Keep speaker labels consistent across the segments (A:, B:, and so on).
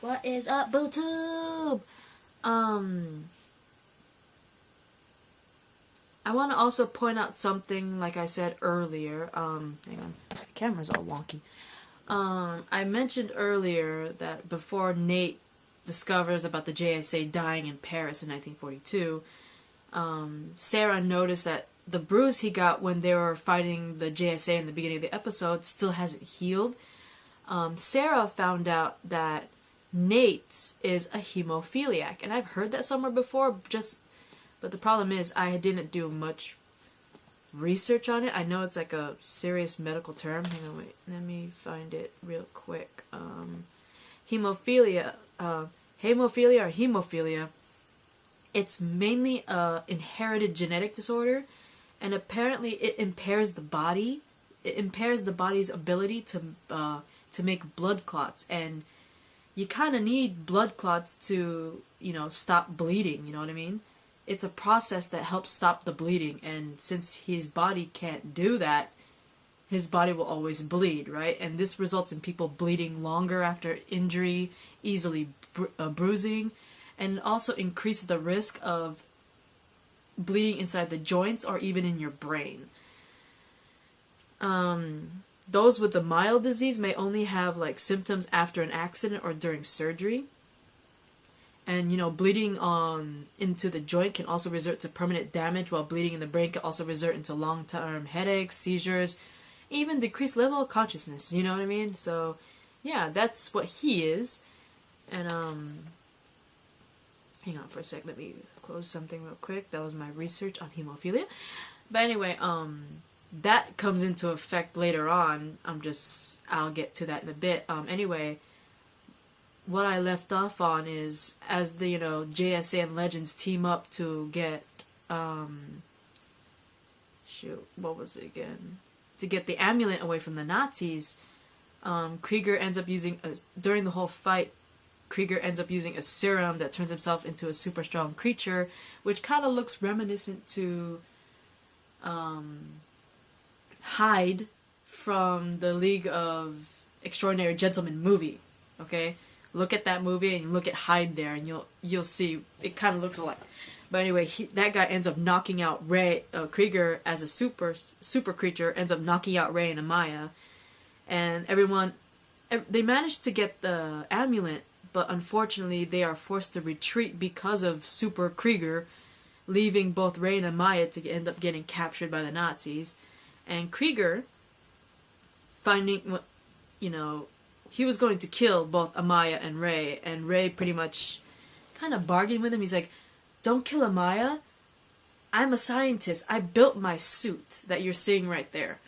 A: What is up, BooTube? I want to also point out something, like I said earlier. Hang on, the camera's all wonky. I mentioned earlier that before Nate discovers about the JSA dying in Paris in 1942, Sarah noticed that the bruise he got when they were fighting the JSA in the beginning of the episode still hasn't healed. Sarah found out that Nate is a hemophiliac, and I've heard that somewhere before. But the problem is I didn't do much research on it. I know it's like a serious medical term. Hang on, wait, let me find it real quick. Hemophilia, hemophilia or hemophilia. It's mainly a inherited genetic disorder, and apparently it impairs the body. It impairs the body's ability to make blood clots, and you kind of need blood clots to, stop bleeding, you know what I mean? It's a process that helps stop the bleeding, and since his body can't do that, his body will always bleed, right? And this results in people bleeding longer after injury, easily bruising, and also increases the risk of bleeding inside the joints or even in your brain. Those with the mild disease may only have like symptoms after an accident or during surgery. And bleeding into the joint can also result to permanent damage, while bleeding in the brain can also result into long-term headaches, seizures, even decreased level of consciousness, you know what I mean? So, yeah, that's what he is. And hang on for a sec, let me close something real quick. That was my research on hemophilia. But anyway, that comes into effect later on. I'll get to that in a bit. Anyway, what I left off on is as the, JSA and Legends team up to get, what was it again? To get the amulet away from the Nazis, Krieger ends up using, during the whole fight, Krieger ends up using a serum that turns himself into a super strong creature, which kind of looks reminiscent to, Hyde from the League of Extraordinary Gentlemen movie. Okay, look at that movie and look at Hyde there, and you'll see it kind of looks alike. But anyway, that guy ends up knocking out Ray. Krieger as a super creature ends up knocking out Ray and Amaya, and they managed to get the amulet, but unfortunately they are forced to retreat because of Super Krieger, leaving both Ray and Amaya to end up getting captured by the Nazis. And Krieger, finding, he was going to kill both Amaya and Ray pretty much kind of bargained with him. He's like, don't kill Amaya. I'm a scientist. I built my suit that you're seeing right there.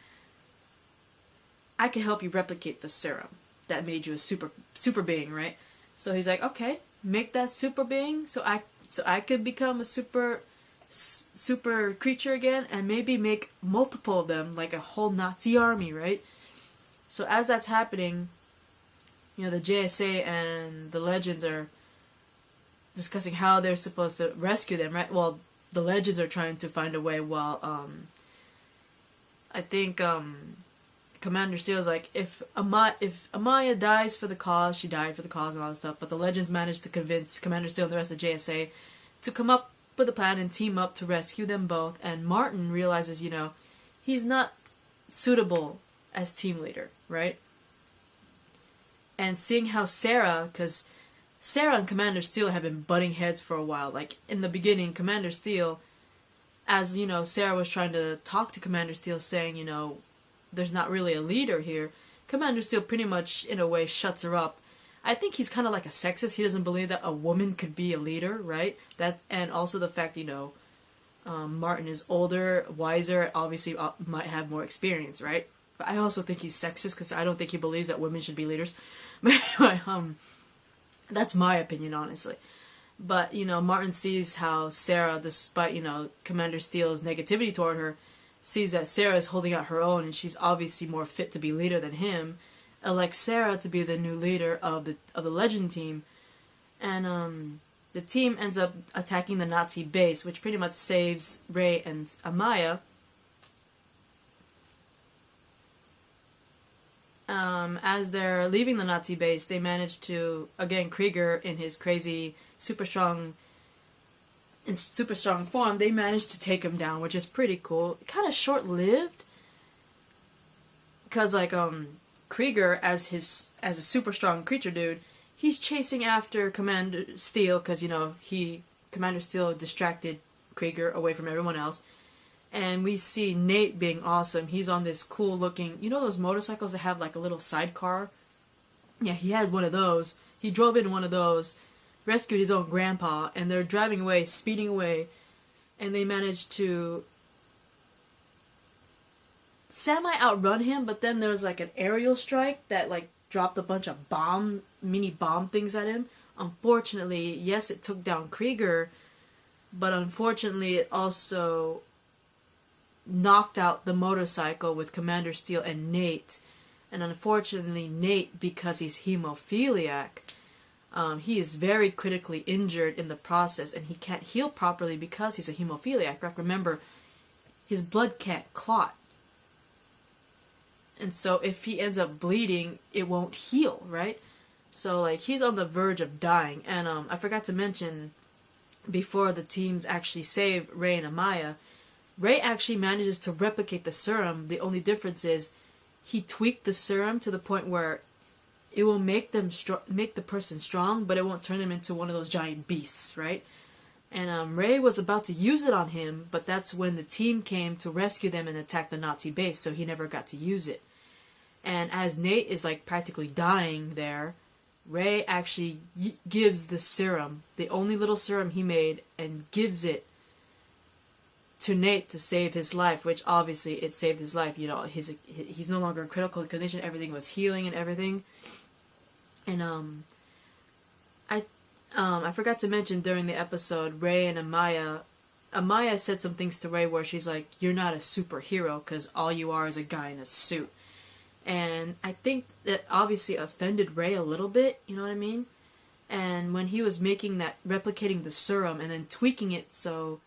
A: I can help you replicate the serum that made you a super being, right? So he's like, okay, make that super being so I could become a super creature again, and maybe make multiple of them, like a whole Nazi army, right? So as that's happening, the JSA and the Legends are discussing how they're supposed to rescue them, right? Well, the Legends are trying to find a way, while I think Commander Steele's like, if Amaya dies for the cause, she died for the cause and all this stuff, but the Legends managed to convince Commander Steele and the rest of the JSA to come up with a plan and team up to rescue them both. And Martin realizes, he's not suitable as team leader, right? And seeing how because Sarah and Commander Steele have been butting heads for a while. Like, in the beginning, Commander Steele, as, Sarah was trying to talk to Commander Steele, saying, there's not really a leader here, Commander Steele pretty much, in a way, shuts her up. I think he's kind of like a sexist. He doesn't believe that a woman could be a leader, right? And also the fact, Martin is older, wiser, obviously might have more experience, right? But I also think he's sexist because I don't think he believes that women should be leaders. But anyway, that's my opinion, honestly. But, Martin sees how Sarah, despite, Commander Steele's negativity toward her, sees that Sarah is holding out her own, and she's obviously more fit to be leader than him, elects Sarah to be the new leader of the Legend team, and the team ends up attacking the Nazi base, which pretty much saves Ray and Amaya. as they're leaving the Nazi base, they manage to, again, Krieger in his crazy super strong form, they managed to take him down, which is pretty cool. Kind of short lived, because like Krieger as a super strong creature dude, he's chasing after Commander Steel because Commander Steel distracted Krieger away from everyone else. And we see Nate being awesome. He's on this cool looking, those motorcycles that have like a little sidecar? Yeah, he has one of those. He drove in one of those, rescued his own grandpa, and they're driving away, speeding away, and they managed to semi-outrun him, but then there was like an aerial strike that like dropped a bunch of mini bomb things at him. Unfortunately, yes, it took down Krieger, but unfortunately it also knocked out the motorcycle with Commander Steel and Nate. And unfortunately, Nate, because he's hemophiliac, he is very critically injured in the process, and he can't heal properly because he's a hemophiliac. Right? Remember, his blood can't clot. And so if he ends up bleeding, it won't heal, right? So like he's on the verge of dying. And I forgot to mention, before the teams actually save Rey and Amaya, Rey actually manages to replicate the serum. The only difference is he tweaked the serum to the point where it will make the person strong, but it won't turn them into one of those giant beasts, right? And Rey was about to use it on him, but that's when the team came to rescue them and attack the Nazi base, so he never got to use it. And as Nate is like practically dying there, Rey actually gives the serum, the only little serum he made, and gives it to Nate to save his life, which obviously it saved his life. He's no longer in critical condition. Everything was healing and everything. And I forgot to mention during the episode, Rey and Amaya said some things to Rey where she's like, "You're not a superhero because all you are is a guy in a suit." And I think that obviously offended Rey a little bit, you know what I mean? And when he was replicating the serum and then tweaking it so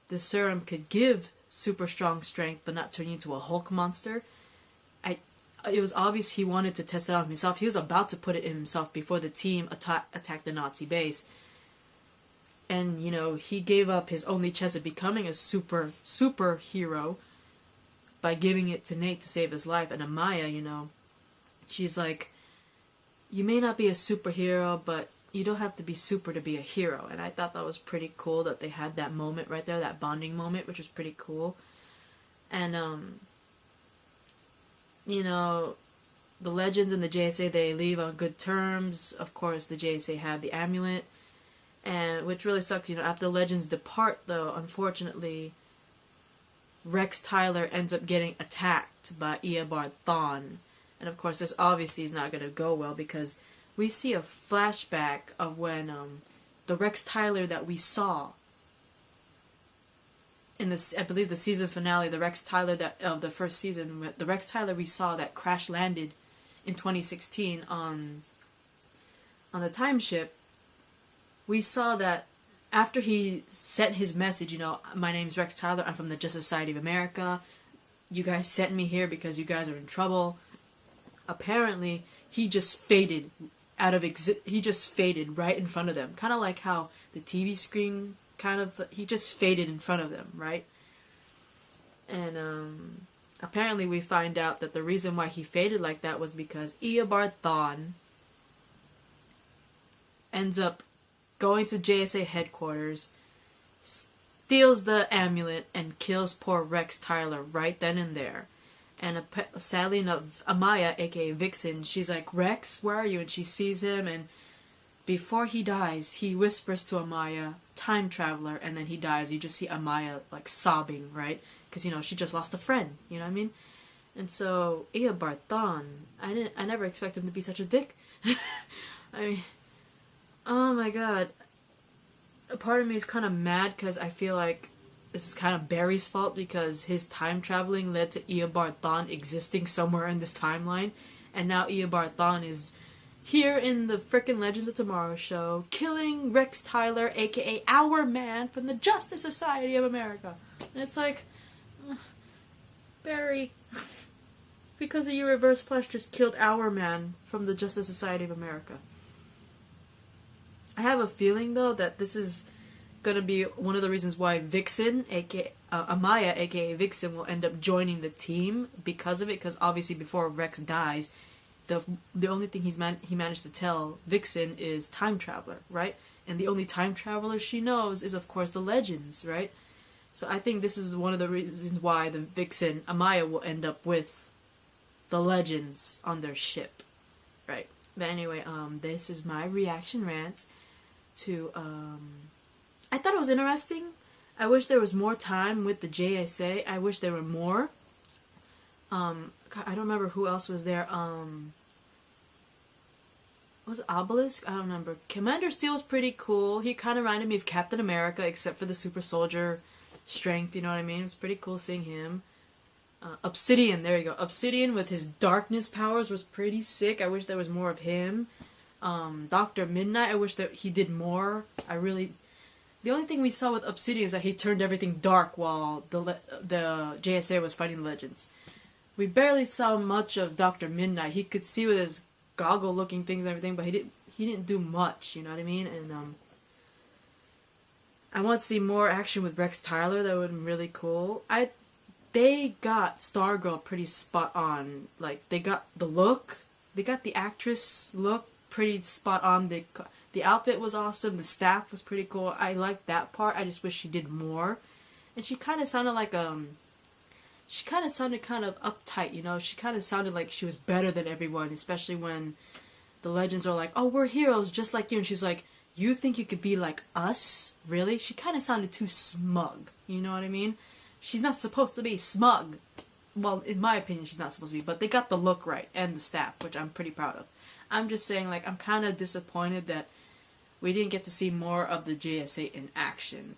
A: the serum could give super strong strength but not turn you into a Hulk monster, it was obvious he wanted to test it on himself. He was about to put it in himself before the team attacked the Nazi base. And, he gave up his only chance of becoming a superhero by giving it to Nate to save his life. And Amaya, she's like, "You may not be a superhero, but you don't have to be super to be a hero." And I thought that was pretty cool that they had that moment right there, that bonding moment, which was pretty cool. And, the Legends and the JSA, they leave on good terms. Of course, the JSA have the amulet, and which really sucks. After the Legends depart, though, unfortunately, Rex Tyler ends up getting attacked by Eobard Thawne. And of course, this obviously is not going to go well because we see a flashback of when the Rex Tyler that we saw in this, I believe the season finale, the Rex Tyler of the first season, the Rex Tyler we saw that crash landed in 2016 on the time ship, we saw that after he sent his message, "My name's Rex Tyler, I'm from the Justice Society of America, you guys sent me here because you guys are in trouble," apparently he just faded he just faded right in front of them. Kind of like how the TV screen he just faded in front of them, right? And apparently we find out that the reason why he faded like that was because Eobard Thawne ends up going to JSA headquarters, steals the amulet, and kills poor Rex Tyler right then and there. And sadly enough, Amaya, aka Vixen, she's like, "Rex, where are you?" And she sees him, and before he dies, he whispers to Amaya, "Time traveler," and then he dies. You just see Amaya like sobbing, right? Because she just lost a friend. You know what I mean? And so Eobard Thawne, I never expected him to be such a dick. I mean, oh my god. A part of me is kind of mad because I feel like this is kind of Barry's fault because his time traveling led to Eobard Thawne existing somewhere in this timeline, and now Eobard Thawne is here in the frickin' Legends of Tomorrow show, killing Rex Tyler, aka our man from the Justice Society of America. And it's like, Barry, Because the Reverse Flash just killed our man from the Justice Society of America. I have a feeling, though, that this is gonna be one of the reasons why Vixen, aka Amaya, aka Vixen, will end up joining the team because of it. Because obviously, before Rex dies, the only thing he managed to tell Vixen is time traveler, right? And the only time traveler she knows is, of course, the Legends, right? So I think this is one of the reasons why the Vixen Amaya will end up with the Legends on their ship, right? But anyway, this is my reaction rant to I thought it was interesting. I wish there was more time with the JSA. I wish there were more. I don't remember who else was there. Was it Obelisk? I don't remember. Commander Steel was pretty cool. He kind of reminded me of Captain America, except for the super soldier strength, you know what I mean? It was pretty cool seeing him. Obsidian, there you go. Obsidian with his darkness powers was pretty sick. I wish there was more of him. Dr. Midnight, I wish that he did more. The only thing we saw with Obsidian is that he turned everything dark while the JSA was fighting the Legends. We barely saw much of Dr. Midnight. He could see with his goggle-looking things and everything, but he didn't do much, you know what I mean? And I want to see more action with Rex Tyler. That would have been really cool. They got Stargirl pretty spot on. Like, they got the look, they got the actress look pretty spot on. The outfit was awesome. The staff was pretty cool. I liked that part. I just wish she did more. And she kind of sounded like she kind of sounded kind of uptight, you know. She kind of sounded like she was better than everyone, especially when the Legends are like, "Oh, we're heroes just like you," and she's like, "You think you could be like us? Really?" She kind of sounded too smug. You know what I mean? She's not supposed to be smug. Well, in my opinion, she's not supposed to be, but they got the look right and the staff, which I'm pretty proud of. I'm just saying, like, I'm kind of disappointed that we didn't get to see more of the JSA in action.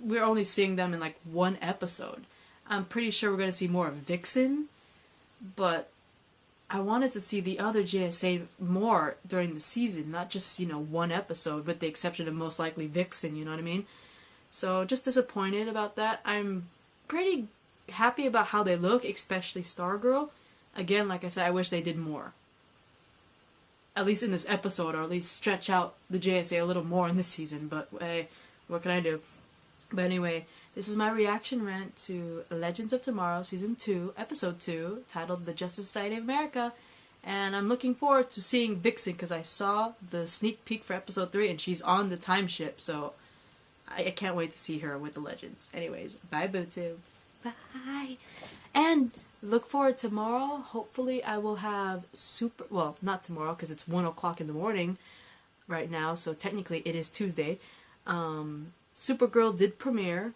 A: We're only seeing them in, like, one episode. I'm pretty sure we're going to see more of Vixen, but I wanted to see the other JSA more during the season, not just, you know, one episode, with the exception of most likely Vixen, you know what I mean? So, just disappointed about that. I'm pretty happy about how they look, especially Stargirl. Again, like I said, I wish they did more. At least in this episode, or at least stretch out the JSA a little more in this season, but hey, what can I do? But anyway, this is my reaction rant to Legends of Tomorrow, Season 2, Episode 2, titled The Justice Society of America. And I'm looking forward to seeing Vixen, because I saw the sneak peek for Episode 3, and she's on the time ship, so I can't wait to see her with the Legends. Anyways, bye, Bootu. Bye! And look forward tomorrow. Hopefully I will have well, not tomorrow, because it's 1 o'clock in the morning right now, so technically it is Tuesday. Supergirl did premiere,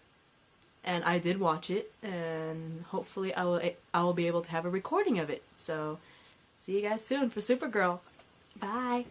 A: and I did watch it, and hopefully I will be able to have a recording of it. So, see you guys soon for Supergirl. Bye!